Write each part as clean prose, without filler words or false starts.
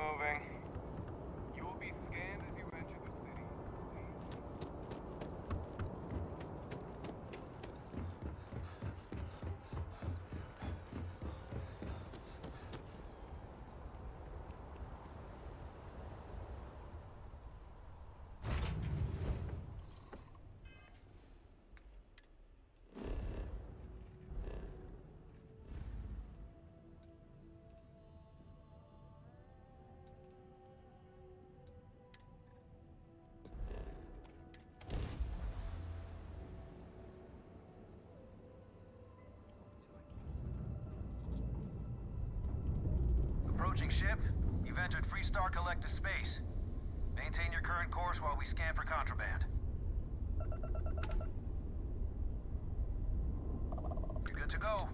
moving. You will be scanned as you enter the city. Approaching ship. You've entered Freestar Collective space. Maintain your current course while we scan for contraband. You're good to go.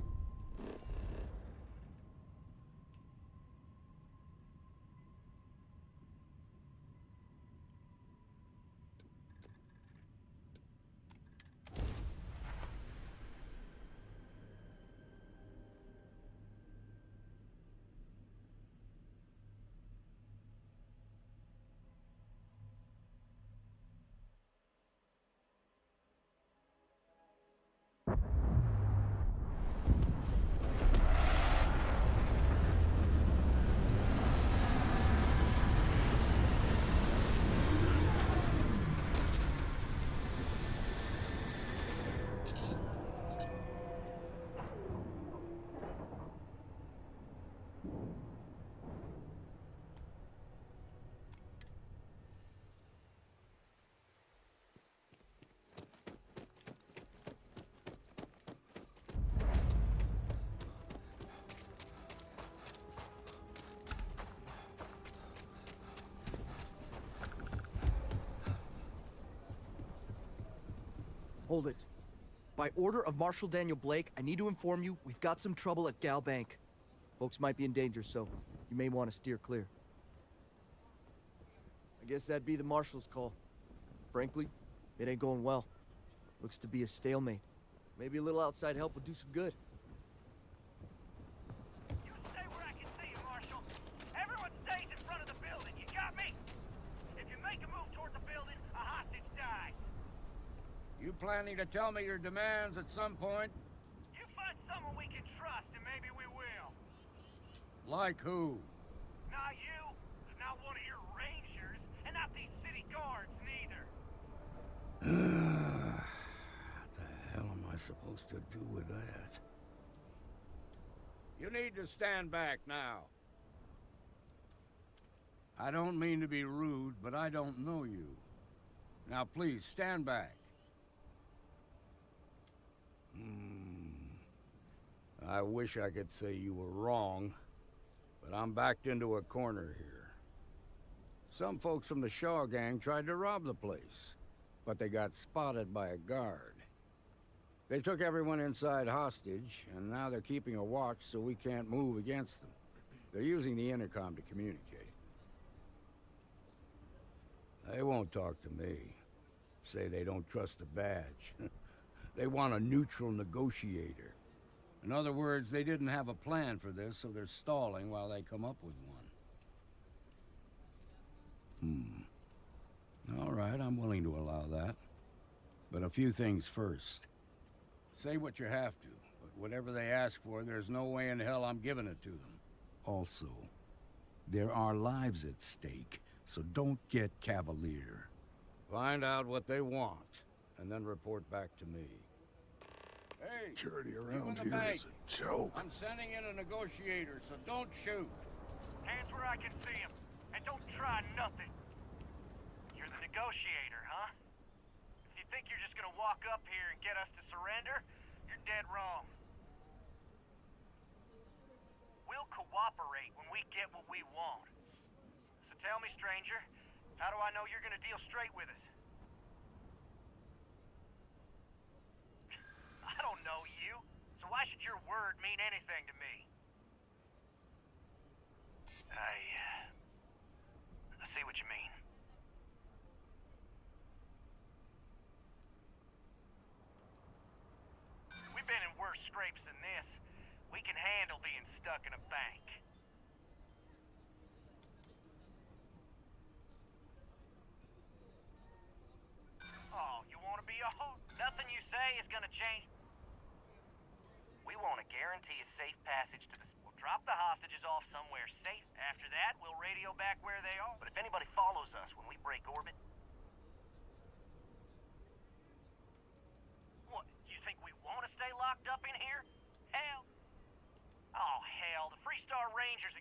Hold it. By order of Marshal Daniel Blake, I need to inform you we've got some trouble at Gal Bank. Folks might be in danger, so you may want to steer clear. I guess that'd be the Marshal's call. Frankly, it ain't going well. Looks to be a stalemate. Maybe a little outside help would do some good. You stay where I can see you, Marshal. Everyone stays in front of the building, you got me? If you make a move toward the building, a hostage dies. You planning to tell me your demands at some point? You find someone we can trust, and maybe we will. Like who? Not you, not one of your rangers, and not these city guards, neither. What the hell am I supposed to do with that? You need to stand back now. I don't mean to be rude, but I don't know you. Now please, stand back. I wish I could say you were wrong, but I'm backed into a corner here. Some folks from the Shaw gang tried to rob the place, but they got spotted by a guard. They took everyone inside hostage, and now they're keeping a watch so we can't move against them. They're using the intercom to communicate. They won't talk to me. Say they don't trust the badge. They want a neutral negotiator. In other words, they didn't have a plan for this, so they're stalling while they come up with one. All right, I'm willing to allow that. But a few things first. Say what you have to, but whatever they ask for, there's no way in hell I'm giving it to them. Also, there are lives at stake, so don't get cavalier. Find out what they want, and then report back to me. Hey, Security you in around the here bank. is a joke. I'm sending in a negotiator, so don't shoot. Hands where I can see him, and don't try nothing. You're the negotiator, huh? If you think you're just gonna walk up here and get us to surrender, you're dead wrong. We'll cooperate when we get what we want. So tell me, stranger, how do I know you're gonna deal straight with us? I don't know you, so why should your word mean anything to me? I see what you mean. We've been in worse scrapes than this. We can handle being stuck in a bank. say is gonna change. We want to guarantee a safe passage to the... We'll drop the hostages off somewhere safe. After that, we'll radio back where they are. But if anybody follows us when we break orbit... What, you think we want to stay locked up in here? Hell. Oh, hell, the Freestar Rangers...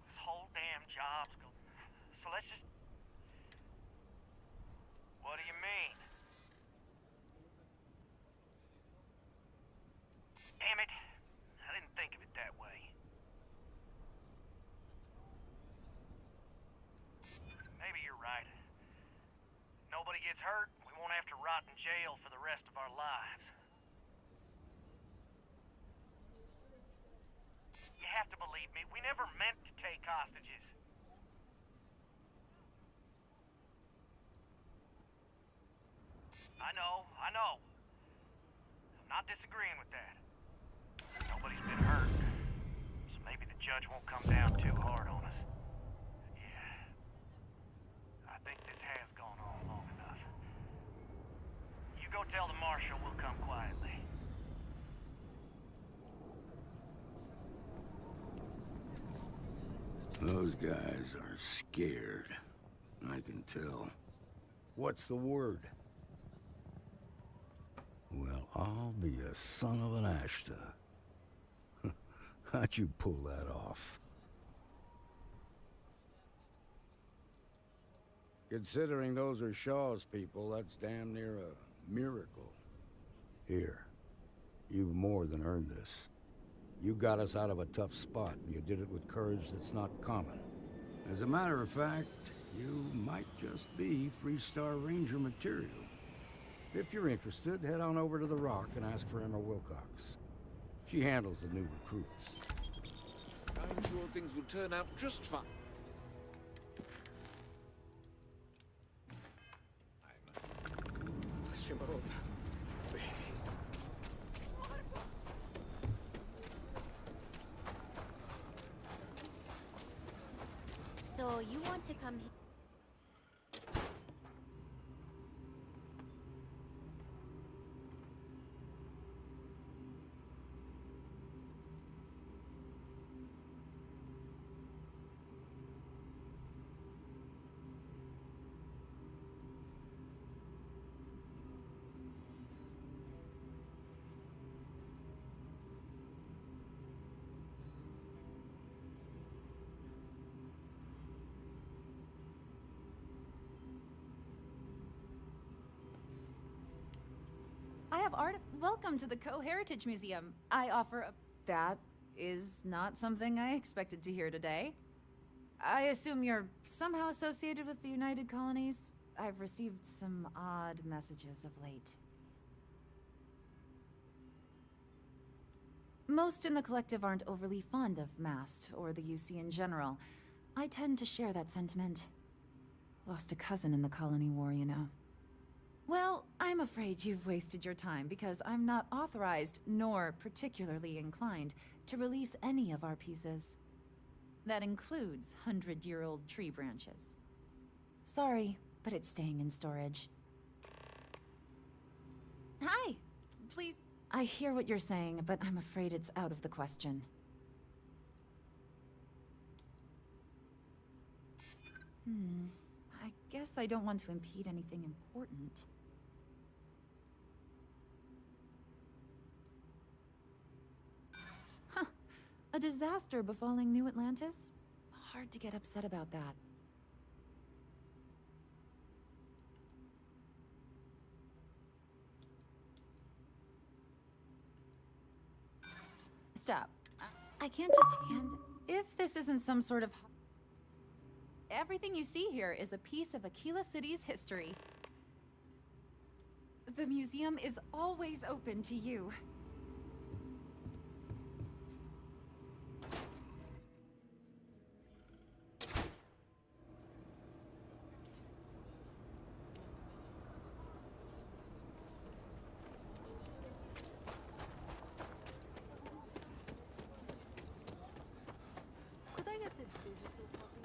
This whole damn job's going... So let's just... What do you mean? Damn it. I didn't think of it that way. Maybe you're right. Nobody gets hurt, we won't have to rot in jail for the rest of our lives. You have to believe me, we never meant to take hostages. I know. I'm not disagreeing with that. Nobody's been hurt, so maybe the judge won't come down too hard on us. Yeah. I think this has gone on long enough. You go tell the marshal we'll come quietly. Those guys are scared. I can tell. What's the word? Well, I'll be a son of an Ashta. How'd you pull that off? Considering those are Shaw's people, that's damn near a miracle. Here, you've more than earned this. You got us out of a tough spot, and you did it with courage that's not common. As a matter of fact, you might just be Freestar Ranger material. If you're interested, head on over to the Rock and ask for Emma Wilcox. She handles the new recruits. I'm sure things will turn out just fine. Shimon, baby. So you want to come here? I have art. Welcome to the Co-Heritage Museum. I offer a... That is not something I expected to hear today. I assume you're somehow associated with the United Colonies? I've received some odd messages of late. Most in the collective aren't overly fond of MAST or the UC in general. I tend to share that sentiment. Lost a cousin in the colony war, you know. Well, I'm afraid you've wasted your time because I'm not authorized, nor particularly inclined, to release any of our pieces. That includes 100-year-old tree branches. Sorry, but it's staying in storage. Hi! Please... I hear what you're saying, but I'm afraid it's out of the question. I guess I don't want to impede anything important. A disaster befalling New Atlantis? Hard to get upset about that. Stop. I can't just hand... If this isn't some sort of... Everything you see here is a piece of Aquila City's history. The museum is always open to you. Could I get the digital copy?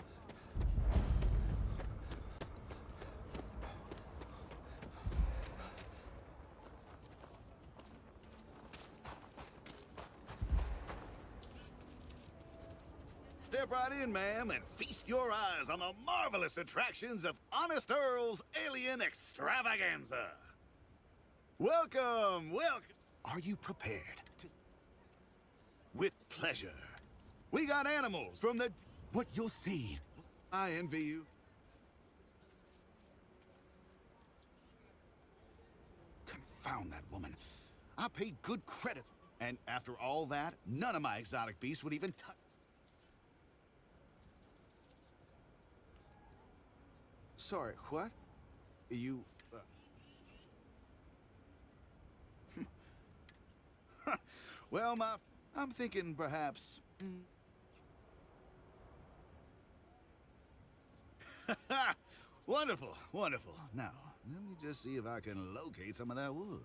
step right in, ma'am, and feast your eyes on the marvelous attractions of Honest Earl's Alien Extravaganza. Welcome, welcome. Are you prepared to... With pleasure. We got animals from the... What you'll see. I envy you. Confound that woman. I paid good credit. And after all that, none of my exotic beasts would even touch... Sorry, what? You... Well, I'm thinking perhaps... Wonderful, wonderful. Now, let me just see if I can locate some of that wood.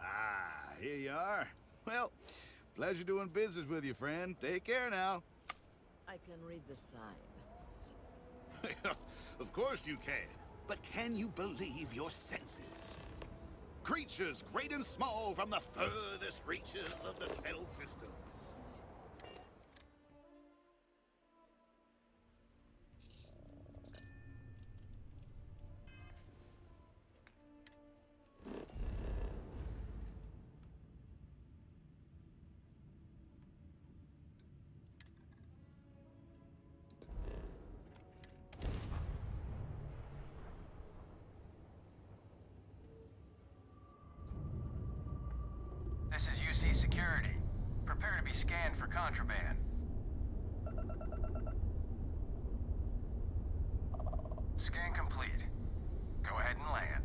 Ah, here you are. Well, pleasure doing business with you, friend. Take care now. I can read the sign. Of course you can. But can you believe your senses? Creatures great and small from the furthest reaches of the settled systems. This is UC Security. Prepare to be scanned for contraband. Scan complete. Go ahead and land.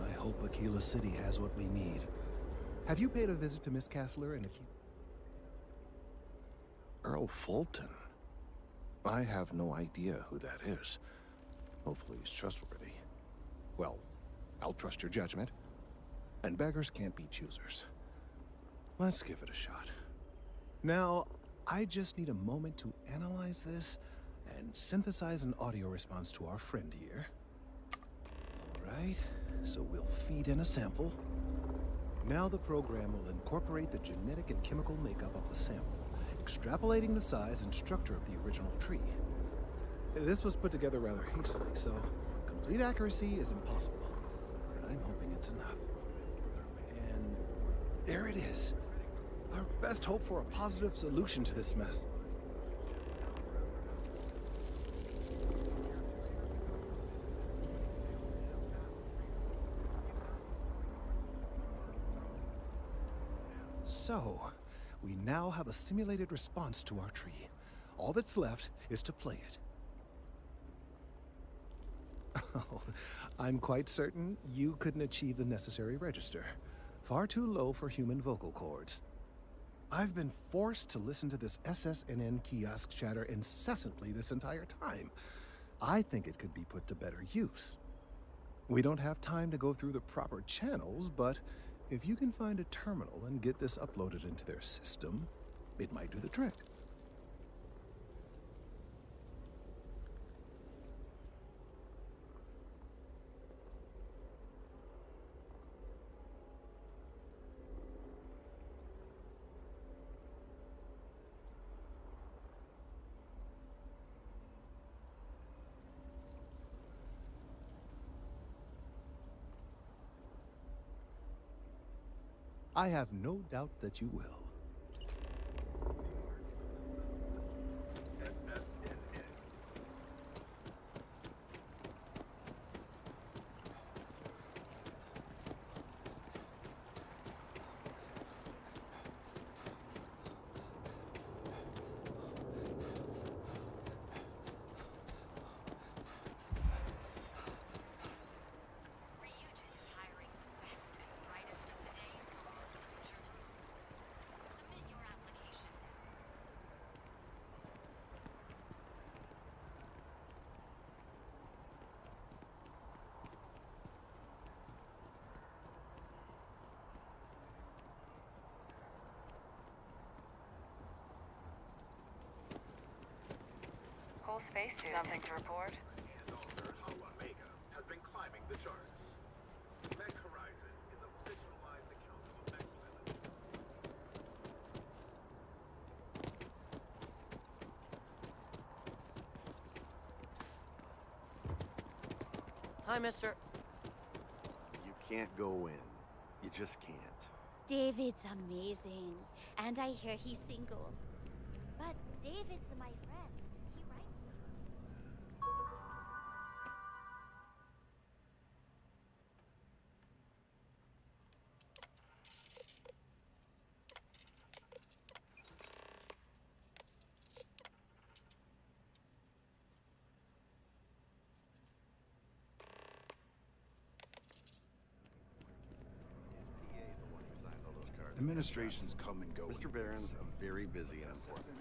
I hope Aquila City has what we need. Have you paid a visit to Miss Castler and Aquila? Earl Fulton? I have no idea who that is. Hopefully he's trustworthy. Well, I'll trust your judgment. And beggars can't be choosers. Let's give it a shot. Now, I just need a moment to analyze this and synthesize an audio response to our friend here. All right, so we'll feed in a sample. Now the program will incorporate the genetic and chemical makeup of the sample, extrapolating the size and structure of the original tree. This was put together rather hastily, so complete accuracy is impossible. But I'm hoping it's enough. And there it is. Our best hope for a positive solution to this mess. So, we now have a simulated response to our tree. All that's left is to play it. Oh, I'm quite certain you couldn't achieve the necessary register. Far too low for human vocal cords. I've been forced to listen to this SSNN kiosk chatter incessantly this entire time. I think it could be put to better use. We don't have time to go through the proper channels, but if you can find a terminal and get this uploaded into their system, it might do the trick. I have no doubt that you will. Whole spacesuit. Something to report? has been climbing the charts. Mech Horizon is a fictionalized account of a mech planet. Hi, mister. You can't go in. You just can't. David's amazing. And I hear he's single. But David's my friend. He writes. Administrations come and go. Mr. Barron's very busy and important.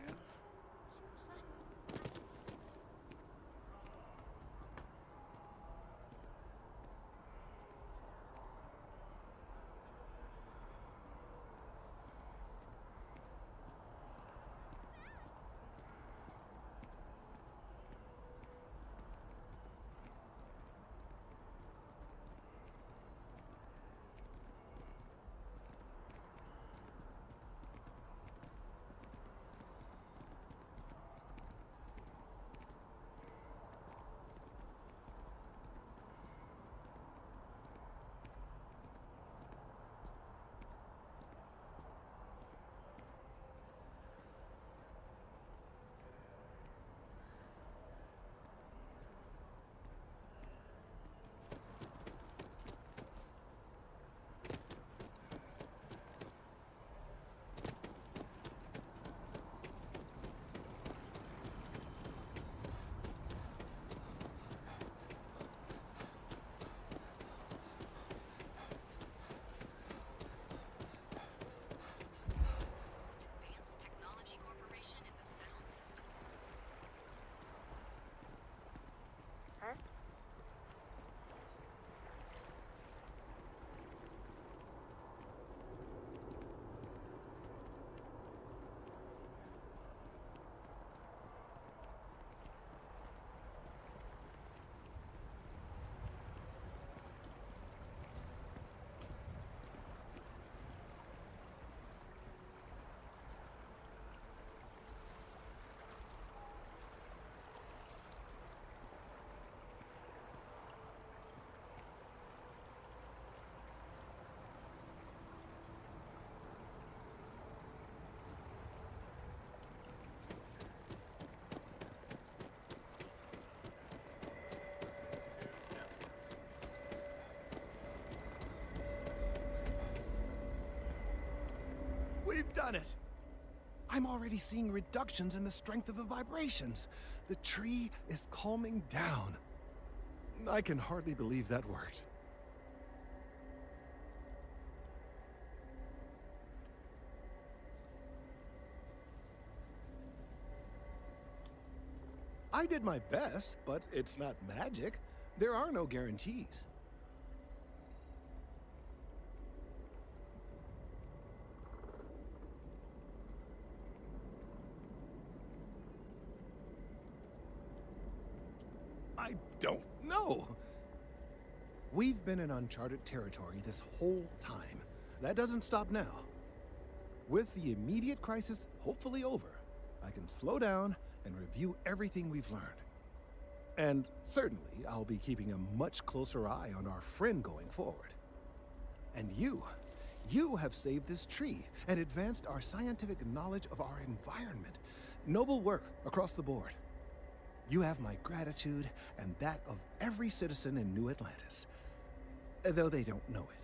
We've done it! I'm already seeing reductions in the strength of the vibrations. The tree is calming down. I can hardly believe that worked. I did my best, but it's not magic. There are no guarantees. I don't know. We've been in uncharted territory this whole time. That doesn't stop now. With the immediate crisis hopefully over, I can slow down and review everything we've learned. And certainly, I'll be keeping a much closer eye on our friend going forward. And you You have saved this tree and advanced our scientific knowledge of our environment. Noble work across the board. You have my gratitude and that of every citizen in New Atlantis. Though they don't know it.